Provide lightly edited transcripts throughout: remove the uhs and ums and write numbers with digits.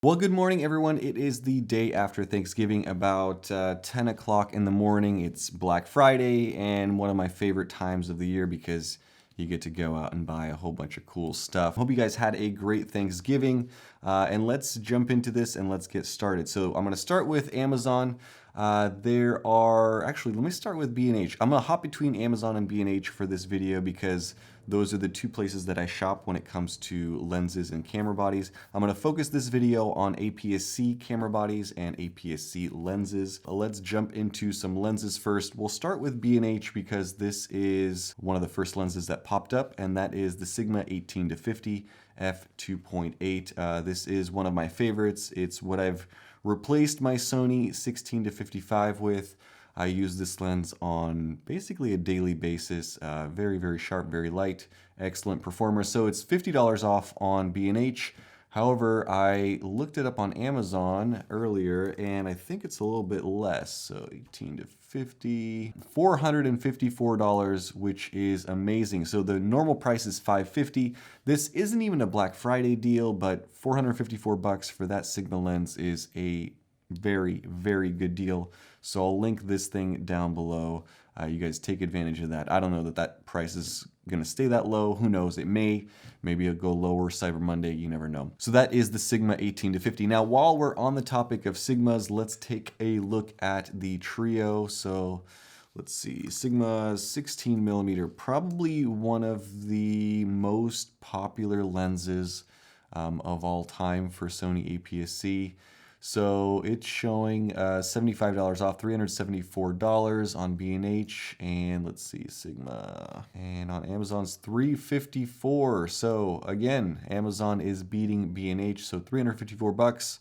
Well, good morning, everyone. It is the day after Thanksgiving, about 10 o'clock in the morning. It's Black Friday, and one of my favorite times of the year because you get to go out and buy a whole bunch of cool stuff. Hope you guys had a great Thanksgiving, and let's jump into this and let's get started. So I'm going to start with Amazon. Let me start with B&H. I'm going to hop between Amazon and B&H for this video because those are the two places that I shop when it comes to lenses and camera bodies. I'm going to focus this video on APS-C camera bodies and APS-C lenses. Let's jump into some lenses first. We'll start with B&H because this is one of the first lenses that popped up, and that is the Sigma 18-50 f2.8. This is one of my favorites. It's what I've replaced my Sony 16-55 with. I use this lens on basically a daily basis. Very, very sharp, very light, excellent performer. So it's $50 off on B&H. However, I looked it up on Amazon earlier, and I think it's a little bit less. So 18-50, $454, which is amazing. So the normal price is $550. This isn't even a Black Friday deal, but $454 for that Sigma lens is a very, very good deal. So I'll link this thing down below. You guys take advantage of that. I don't know that that price is going to stay that low. Who knows? It may. Maybe it'll go lower Cyber Monday. You never know. So that is the Sigma 18-50. Now, while we're on the topic of Sigmas, let's take a look at the Trio. So let's see. Sigma 16mm, probably one of the most popular lenses of all time for Sony APS-C. So it's showing $75 off, $374 on B&H, and let's see, Sigma, and on Amazon's $354. So again, Amazon is beating B&H, so $354,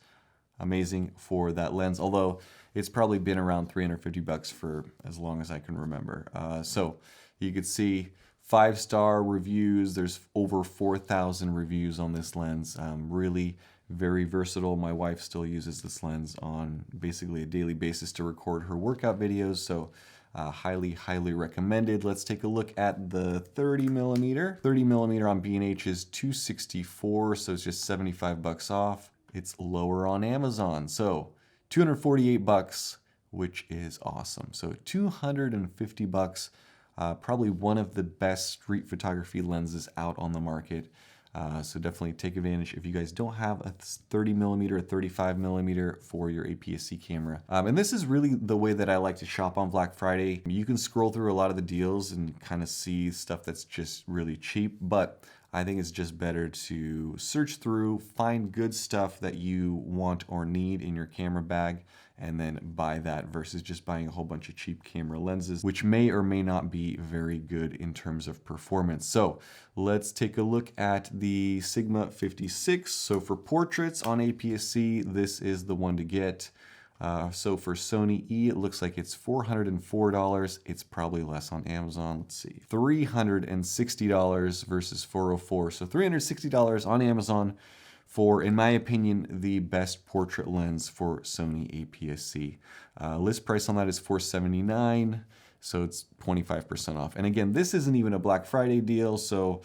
amazing for that lens. Although it's probably been around $350 for as long as I can remember. So you could see 5-star reviews. There's over 4,000 reviews on this lens. Really very versatile. My wife still uses this lens on basically a daily basis to record her workout videos, so highly, highly recommended. Let's take a look at the 30mm. 30mm on B&H is $264, so it's just $75 off. It's lower on Amazon, so $248, which is awesome. So $250, probably one of the best street photography lenses out on the market. So definitely take advantage if you guys don't have a 30mm or 35mm for your APS-C camera. And this is really the way that I like to shop on Black Friday. You can scroll through a lot of the deals and kind of see stuff that's just really cheap, but I think it's just better to search through, find good stuff that you want or need in your camera bag, and then buy that versus just buying a whole bunch of cheap camera lenses, which may or may not be very good in terms of performance. So let's take a look at the Sigma 56. So for portraits on APS-C, this is the one to get. So for Sony E, it looks like it's $404. It's probably less on Amazon. Let's see, $360 versus $404. So $360 on Amazon for, in my opinion, the best portrait lens for Sony APS-C. List price on that is $479, so it's 25% off. And again, this isn't even a Black Friday deal, so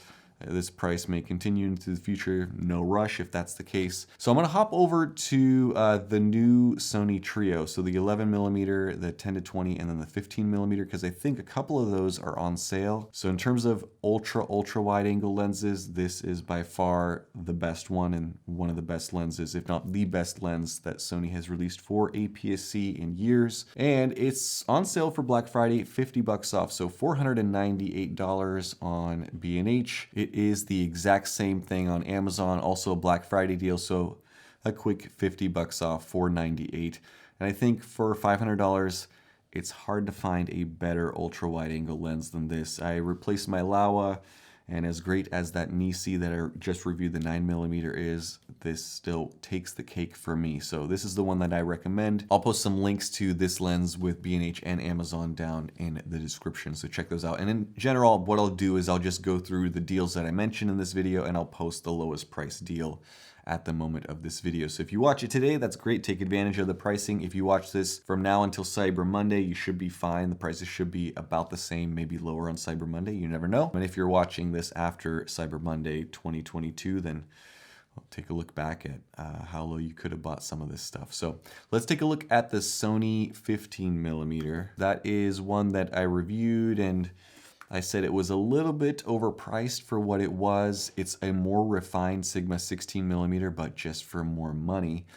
this price may continue into the future. No rush if that's the case. So I'm going to hop over to the new Sony Trio. So the 11mm, the 10-20, and then the 15mm, because I think a couple of those are on sale. So in terms of ultra wide angle lenses, this is by far the best one and one of the best lenses, if not the best lens that Sony has released for APS-C in years. And it's on sale for Black Friday, $50 off. So $498 on B&H. It is the exact same thing on Amazon, also a Black Friday deal, so a quick $50 off, $498. And I think for $500, it's hard to find a better ultra wide angle lens than this. I replaced my Laowa, and as great as that Nisi that I just reviewed, the 9mm, is, this still takes the cake for me. So this is the one that I recommend. I'll post some links to this lens with B&H and Amazon down in the description, so check those out. And in general, what I'll do is I'll just go through the deals that I mentioned in this video, and I'll post the lowest price deal at the moment of this video. So if you watch it today, that's great. Take advantage of the pricing. If you watch this from now until Cyber Monday, you should be fine. The prices should be about the same, maybe lower on Cyber Monday. You never know. And if you're watching this after Cyber Monday 2022, then take a look back at how low you could have bought some of this stuff. So let's take a look at the Sony 15mm. That is one that I reviewed and I said it was a little bit overpriced for what it was. It's a more refined Sigma 16mm, but just for more money.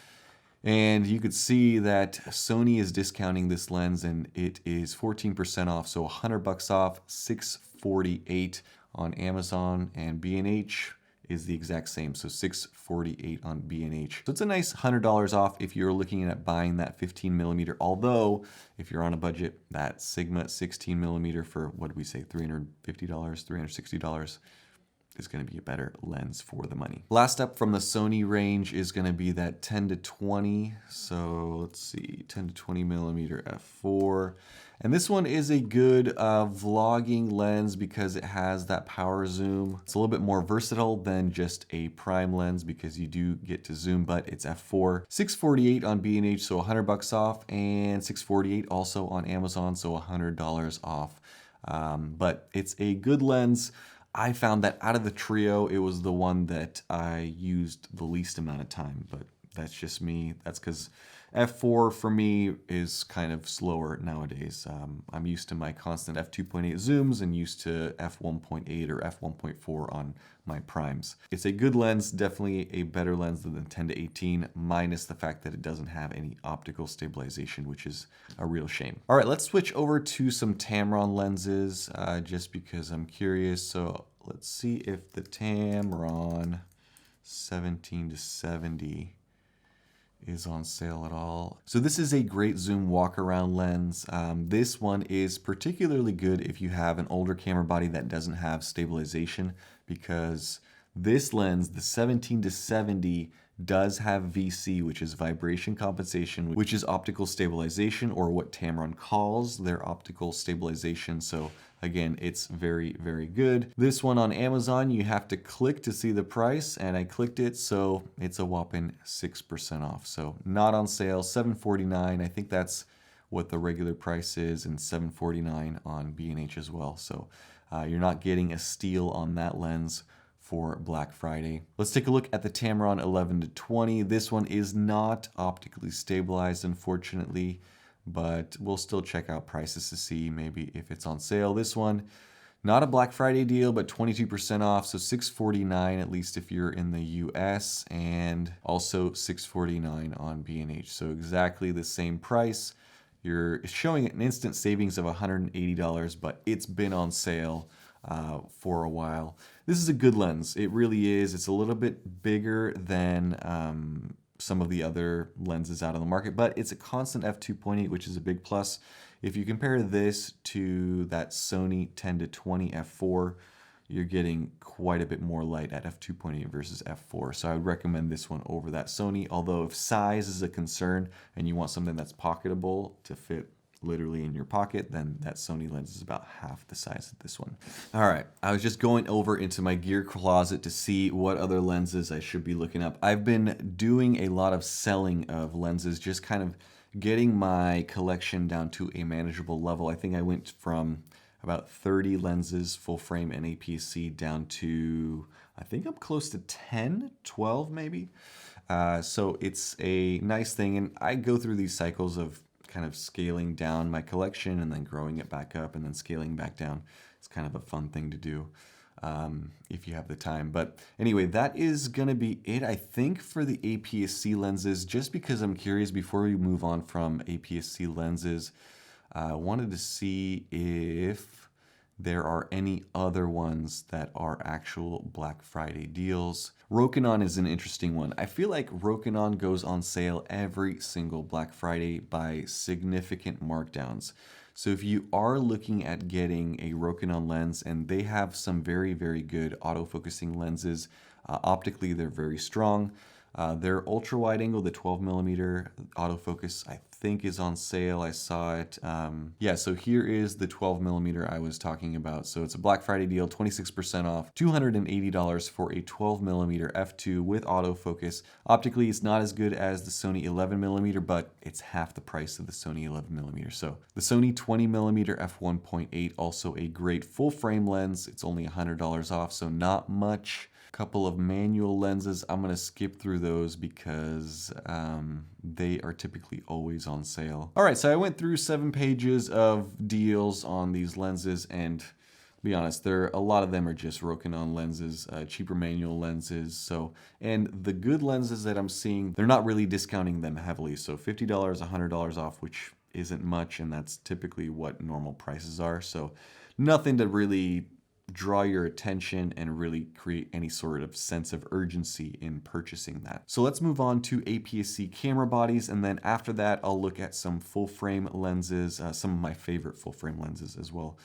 And you could see that Sony is discounting this lens and it is 14% off. So $100 off, $648 on Amazon, and B&H is the exact same. So $648 on B&H. So it's a nice $100 off if you're looking at buying that 15mm. Although if you're on a budget, that Sigma 16mm for, what did we say, $350, $360 is going to be a better lens for the money. Last up from the Sony range is going to be that 10 to 20. So let's see, 10 to 20mm f4. And this one is a good vlogging lens because it has that power zoom. It's a little bit more versatile than just a prime lens because you do get to zoom, but it's f4. $648 on B&H, so $100 off, and $648 also on Amazon, so $100 off. But it's a good lens. I found that out of the trio, it was the one that I used the least amount of time, but that's just me. That's because f4 for me is kind of slower nowadays. I'm used to my constant f2.8 zooms and used to f1.8 or f1.4 on my primes. It's a good lens, definitely a better lens than the 10 to 18, minus the fact that it doesn't have any optical stabilization, which is a real shame. All right, let's switch over to some Tamron lenses just because I'm curious. So let's see if the Tamron 17 to 70 is on sale at all. So this is a great zoom walk around lens. This one is particularly good if you have an older camera body that doesn't have stabilization, because this lens, the 17 to 70, does have VC, which is vibration compensation, which is optical stabilization, or what Tamron calls their optical stabilization. So again, it's very, very good. This one on Amazon, you have to click to see the price, and I clicked it, so it's a whopping 6% off. So not on sale, $749. I think that's what the regular price is, and $749 on B&H as well. So you're not getting a steal on that lens for Black Friday. Let's take a look at the Tamron 11 to 20. This one is not optically stabilized, unfortunately, but we'll still check out prices to see maybe if it's on sale. This one, not a Black Friday deal, but 22% off, so $649 at least if you're in the US, and also $649 on B&H. So exactly the same price. You're showing an instant savings of $180, but it's been on sale for a while. This is a good lens. It really is. It's a little bit bigger than some of the other lenses out on the market, but it's a constant f2.8, which is a big plus. If you compare this to that Sony 10 to 20 f4, you're getting quite a bit more light at f2.8 versus f4. So I would recommend this one over that Sony, although if size is a concern and you want something that's pocketable to fit literally in your pocket, then that Sony lens is about half the size of this one. All right, I was just going over into my gear closet to see what other lenses I should be looking up. I've been doing a lot of selling of lenses, just kind of getting my collection down to a manageable level. I think I went from about 30 lenses, full frame and APS-C, down to, I think I'm close to 10, 12 maybe. So it's a nice thing, and I go through these cycles of kind of scaling down my collection and then growing it back up and then scaling back down. It's kind of a fun thing to do if you have the time. But anyway, that is going to be it, I think, for the APS-C lenses. Just because I'm curious, before we move on from APS-C lenses, I wanted to see if there are any other ones that are actual Black Friday deals. Rokinon is an interesting one. I feel like Rokinon goes on sale every single Black Friday by significant markdowns. So if you are looking at getting a Rokinon lens, and they have some very, very good autofocusing lenses, optically they're very strong. Their ultra wide angle, the 12mm autofocus, I think is on sale. I saw it. Yeah, so here is the 12mm I was talking about. So it's a Black Friday deal, 26% off, $280 for a 12mm f2 with autofocus. Optically, it's not as good as the Sony 11mm, but it's half the price of the Sony 11mm. So the Sony 20mm f1.8, also a great full frame lens. It's only $100 off, so not much Couple of manual lenses. I'm going to skip through those because they are typically always on sale. All right, so I went through 7 pages of deals on these lenses, and to be honest, a lot of them are just Rokinon lenses, cheaper manual lenses. So, and the good lenses that I'm seeing, they're not really discounting them heavily. So $50, $100 off, which isn't much, and that's typically what normal prices are. So nothing to really draw your attention and really create any sort of sense of urgency in purchasing that. So let's move on to APS-C camera bodies, and then after that I'll look at some full frame lenses, some of my favorite full frame lenses as well.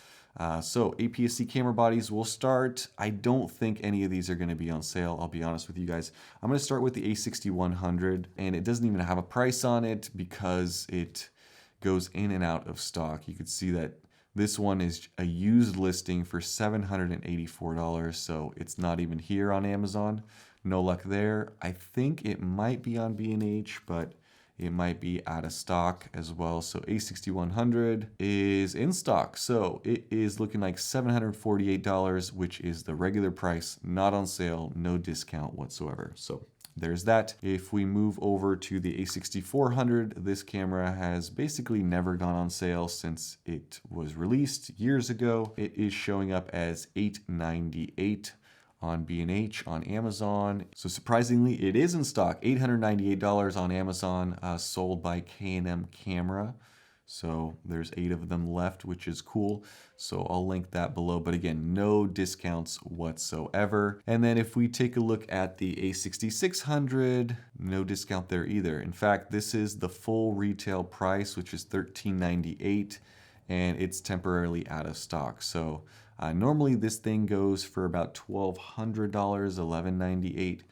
So APS-C camera bodies will start. I don't think any of these are going to be on sale, I'll be honest with you guys. I'm going to start with the A6100, and it doesn't even have a price on it because it goes in and out of stock. You could see that this one is a used listing for $784, so it's not even here on Amazon. No luck there. I think it might be on B&H, but it might be out of stock as well. So A6100 is in stock. So it is looking like $748, which is the regular price, not on sale, no discount whatsoever. So there's that. If we move over to the A6400, this camera has basically never gone on sale since it was released years ago. It is showing up as $898 on B&H, on Amazon. So surprisingly, it is in stock, $898 on Amazon, sold by K&M Camera. So there's 8 of them left, which is cool. So I'll link that below. But again, no discounts whatsoever. And then if we take a look at the A6600, no discount there either. In fact, this is the full retail price, which is $1398, and it's temporarily out of stock. So normally this thing goes for about $1,200, $1,198.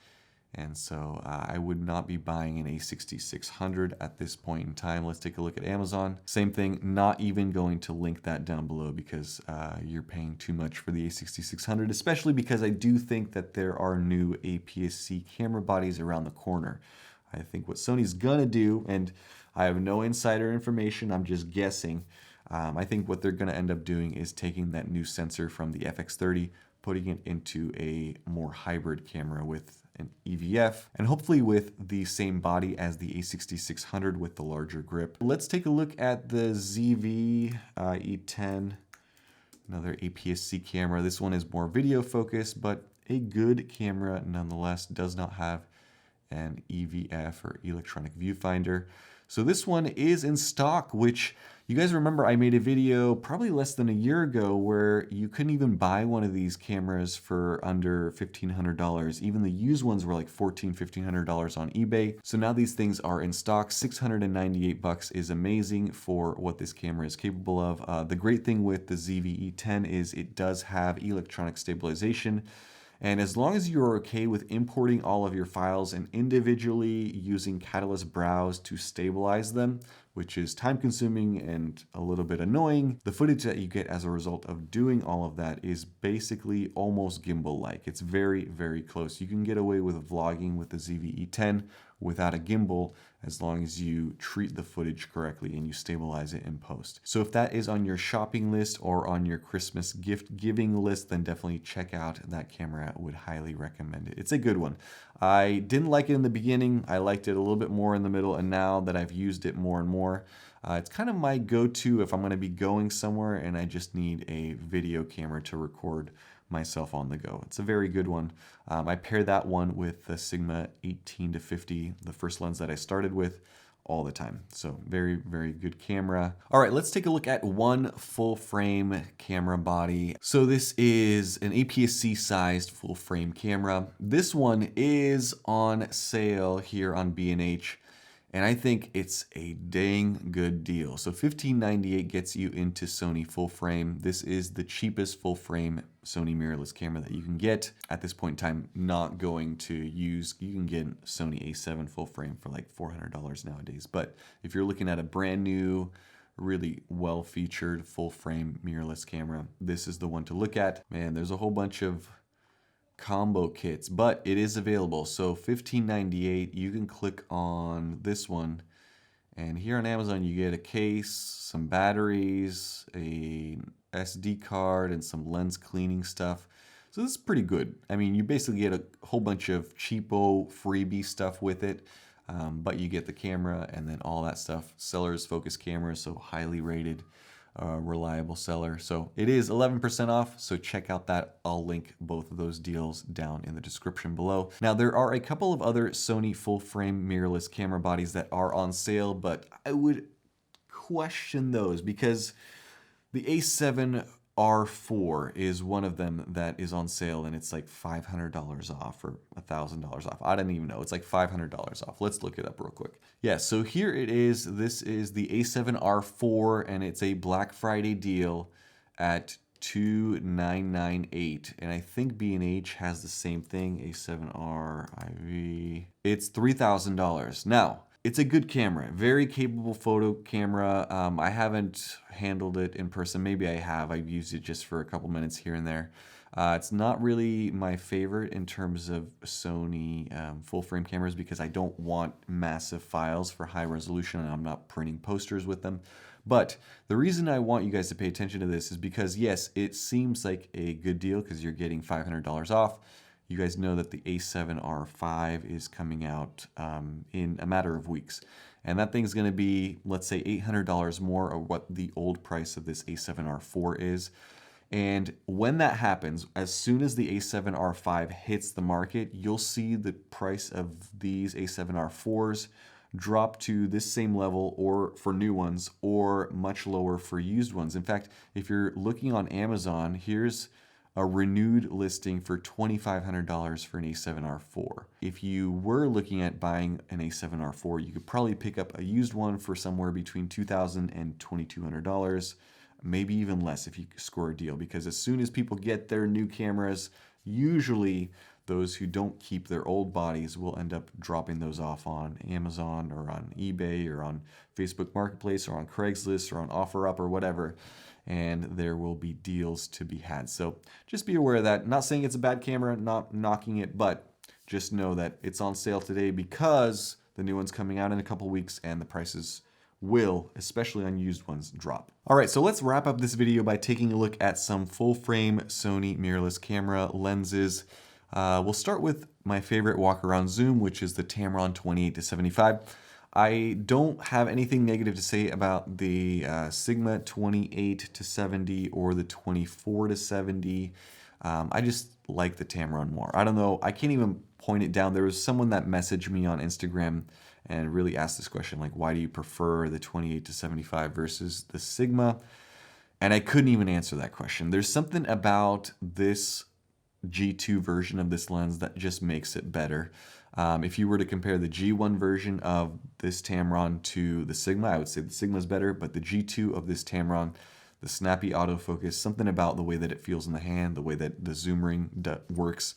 And so I would not be buying an A6600 at this point in time. Let's take a look at Amazon. Same thing, not even going to link that down below because you're paying too much for the A6600, especially because I do think that there are new APS-C camera bodies around the corner. I think what Sony's gonna do, and I have no insider information, I'm just guessing, I think what they're gonna end up doing is taking that new sensor from the FX30, putting it into a more hybrid camera with an EVF, and hopefully with the same body as the A6600 with the larger grip. Let's take a look at the ZV E10, another APS-C camera. This one is more video focused, but a good camera nonetheless. Does not have an EVF or electronic viewfinder. So this one is in stock, which you guys remember I made a video probably less than a year ago where you couldn't even buy one of these cameras for under $1,500. Even the used ones were like $1,400, $1,500 on eBay. So now these things are in stock. $698 is amazing for what this camera is capable of. The great thing with the ZV E10 is it does have electronic stabilization. And as long as you're okay with importing all of your files and individually using Catalyst Browse to stabilize them, which is time consuming and a little bit annoying, the footage that you get as a result of doing all of that is basically almost gimbal-like. It's very, very close. You can get away with vlogging with the ZV-E10 without a gimbal as long as you treat the footage correctly and you stabilize it in post. So if that is on your shopping list or on your Christmas gift giving list, then definitely check out that camera. I would highly recommend it. It's a good one. I didn't like it in the beginning. I liked it a little bit more in the middle, and now that I've used it more and more, it's kind of my go-to if I'm going to be going somewhere and I just need a video camera to record myself on the go. It's a very good one. I pair that one with the Sigma 18-50, the first lens that I started with, all the time. So very, very good camera. All right, let's take a look at one full frame camera body. So this is an APS-C sized full frame camera. This one is on sale here on B&H. And I think it's a dang good deal. So $1598 gets you into Sony full frame. This is the cheapest full frame Sony mirrorless camera that you can get at this point in time. Not going to use, you can get Sony A7 full frame for like $400 nowadays. But if you're looking at a brand new, really well featured full frame mirrorless camera, this is the one to look at. Man, there's a whole bunch of combo kits, but it is available. So $1598, you can click on this one, and here on Amazon you get a case, some batteries, a SD card, and some lens cleaning stuff. So this is pretty good. I mean, you basically get a whole bunch of cheapo freebie stuff with it, but you get the camera and then all that stuff. Seller's focus cameras, so highly rated, reliable seller. So it is 11% off, so check out that. I'll link both of those deals down in the description below. Now, there are a couple of other Sony full-frame mirrorless camera bodies that are on sale, but I would question those because the A7R4 is one of them that is on sale, and it's like $500 off or $1,000 off. I don't even know. It's like $500 off. Let's look it up real quick. Yeah, so here it is. This is the A7R4, and it's a Black Friday deal at $2,998, and I think B&H has the same thing. A7R IV. It's $3,000. Now, it's a good camera, very capable photo camera. I haven't handled it in person. Maybe I have. I've used it just for a couple minutes here and there. It's not really my favorite in terms of Sony full frame cameras because I don't want massive files for high resolution and I'm not printing posters with them. But the reason I want you guys to pay attention to this is because, yes, it seems like a good deal because you're getting $500 off. You guys know that the A7R5 is coming out in a matter of weeks. And that thing's going to be, let's say, $800 more of what the old price of this A7R4 is. And when that happens, as soon as the A7R5 hits the market, you'll see the price of these A7R4s drop to this same level or for new ones or much lower for used ones. In fact, if you're looking on Amazon, here's a renewed listing for $2,500 for an A7R4. If you were looking at buying an A7R4, you could probably pick up a used one for somewhere between $2,000 and $2,200, maybe even less if you score a deal, because as soon as people get their new cameras, usually those who don't keep their old bodies will end up dropping those off on Amazon or on eBay or on Facebook Marketplace or on Craigslist or on OfferUp or whatever, and there will be deals to be had. So just be aware of that. Not saying it's a bad camera, not knocking it, but just know that it's on sale today because the new one's coming out in a couple weeks and the prices will, especially on used ones, drop. All right, so let's wrap up this video by taking a look at some full-frame Sony mirrorless camera lenses. We'll start with my favorite walk-around zoom, which is the Tamron 28-75. I don't have anything negative to say about the Sigma 28-70 or the 24-70. I just like the Tamron more. I don't know. I can't even point it down. There was someone that messaged me on Instagram and really asked this question, like, why do you prefer the 28-75 versus the Sigma? And I couldn't even answer that question. There's something about this G2 version of this lens that just makes it better. If you were to compare the G1 version of this Tamron to the Sigma, I would say the Sigma is better, but the G2 of this Tamron, the snappy autofocus, something about the way that it feels in the hand, the way that the zoom ring works,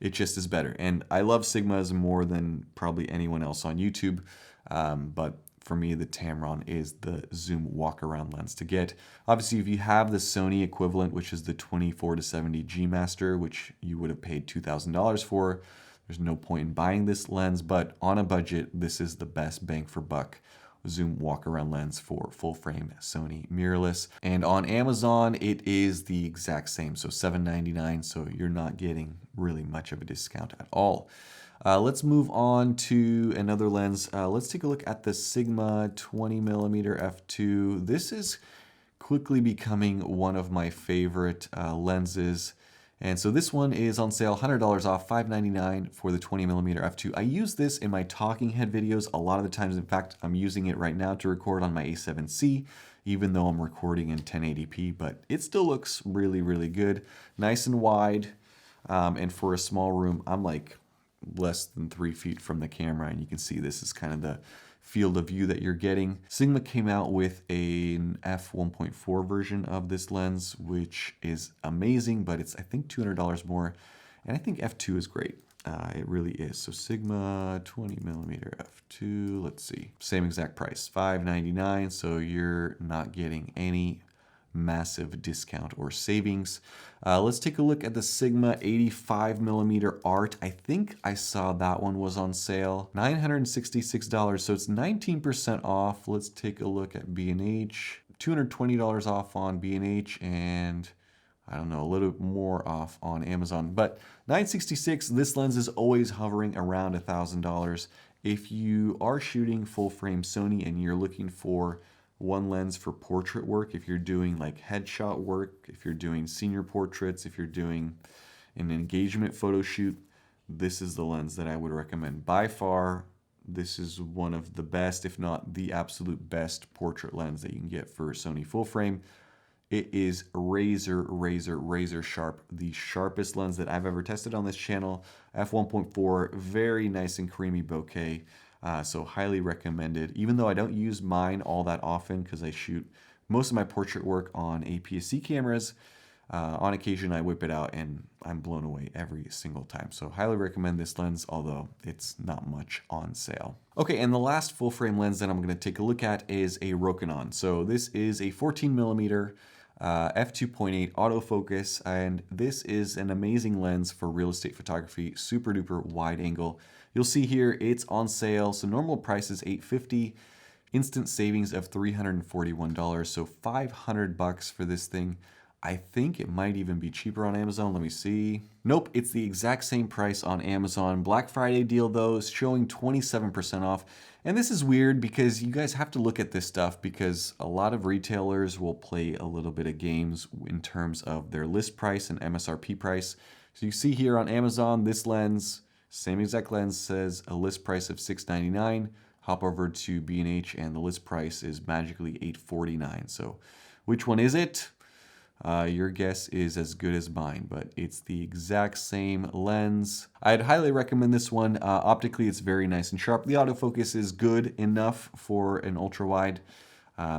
it just is better. And I love Sigmas more than probably anyone else on YouTube, but for me, the Tamron is the zoom walk-around lens to get. Obviously, if you have the Sony equivalent, which is the 24-70 G Master, which you would have paid $2,000 for, there's no point in buying this lens, but on a budget, this is the best bang for buck zoom walk-around lens for full-frame Sony mirrorless. And on Amazon, it is the exact same, so $7.99, so you're not getting really much of a discount at all. Let's move on to another lens. Let's take a look at the Sigma 20mm f2. This is quickly becoming one of my favorite lenses. And so this one is on sale, $100 off, $599 for the 20mm f2. I use this in my talking head videos a lot of the times. In fact, I'm using it right now to record on my A7C, even though I'm recording in 1080p, but it still looks really, really good. Nice and wide. And for a small room, I'm like less than 3 feet from the camera, and you can see this is kind of the field of view that you're getting. Sigma came out with an f1.4 version of this lens, which is amazing, but it's, I think, $200 more. And I think f2 is great. It really is. So Sigma 20mm f2, let's see, same exact price, $599. So you're not getting any massive discount or savings. Let's take a look at the Sigma 85mm Art. I think I saw that one was on sale, $966, so it's 19% off. Let's take a look at B&H, $220 off on B&H, and I don't know, a little bit more off on Amazon. But $966, this lens is always hovering around $1,000. If you are shooting full frame Sony and you're looking for one lens for portrait work, if you're doing like headshot work, if you're doing senior portraits, if you're doing an engagement photo shoot, this is the lens that I would recommend. By far, this is one of the best, if not the absolute best portrait lens that you can get for Sony full frame. It is razor sharp. The sharpest lens that I've ever tested on this channel. f1.4, very nice and creamy bokeh. So highly recommended. Even though I don't use mine all that often because I shoot most of my portrait work on APS-C cameras, on occasion I whip it out and I'm blown away every single time. So highly recommend this lens, although it's not much on sale. Okay, and the last full frame lens that I'm going to take a look at is a Rokinon. So this is a 14mm f2.8 autofocus, and this is an amazing lens for real estate photography, super duper wide angle. You'll see here it's on sale, so normal price is $850, instant savings of $341, so $500 for this thing. I think it might even be cheaper on Amazon. Let me see. Nope, it's the exact same price on Amazon. Black Friday deal though is showing 27% off. And this is weird because you guys have to look at this stuff because a lot of retailers will play a little bit of games in terms of their list price and MSRP price. So you see here on Amazon, this lens, same exact lens, says a list price of $699. Hop over to B&H and the list price is magically $849. So which one is it? Your guess is as good as mine, but it's the exact same lens. I'd highly recommend this one. Optically, it's very nice and sharp. The autofocus is good enough for an ultra wide.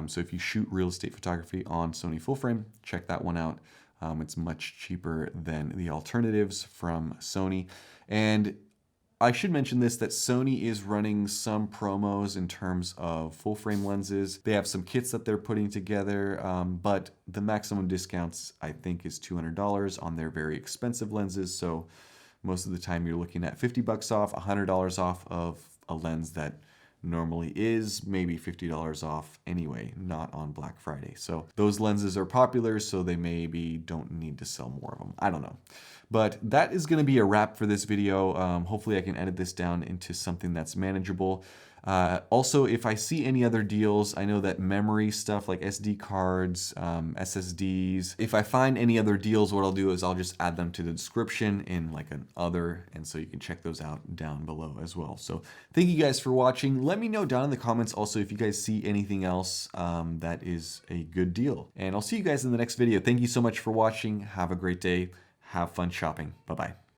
So if you shoot real estate photography on Sony full frame, check that one out. It's much cheaper than the alternatives from Sony. And I should mention this, that Sony is running some promos in terms of full frame lenses. They have some kits that they're putting together, but the maximum discounts I think is $200 on their very expensive lenses. So most of the time you're looking at $50 off, $100 off of a lens that normally is maybe $50 off anyway, not on Black Friday. So those lenses are popular, so they maybe don't need to sell more of them. I don't know. But that is going to be a wrap for this video. Hopefully I can edit this down into something that's manageable. Also, if I see any other deals, I know that memory stuff like SD cards, SSDs, if I find any other deals, what I'll do is I'll just add them to the description in like an other, and so you can check those out down below as well. So thank you guys for watching. Let me know down in the comments also if you guys see anything else that is a good deal. And I'll see you guys in the next video. Thank you so much for watching. Have a great day. Have fun shopping. Bye-bye.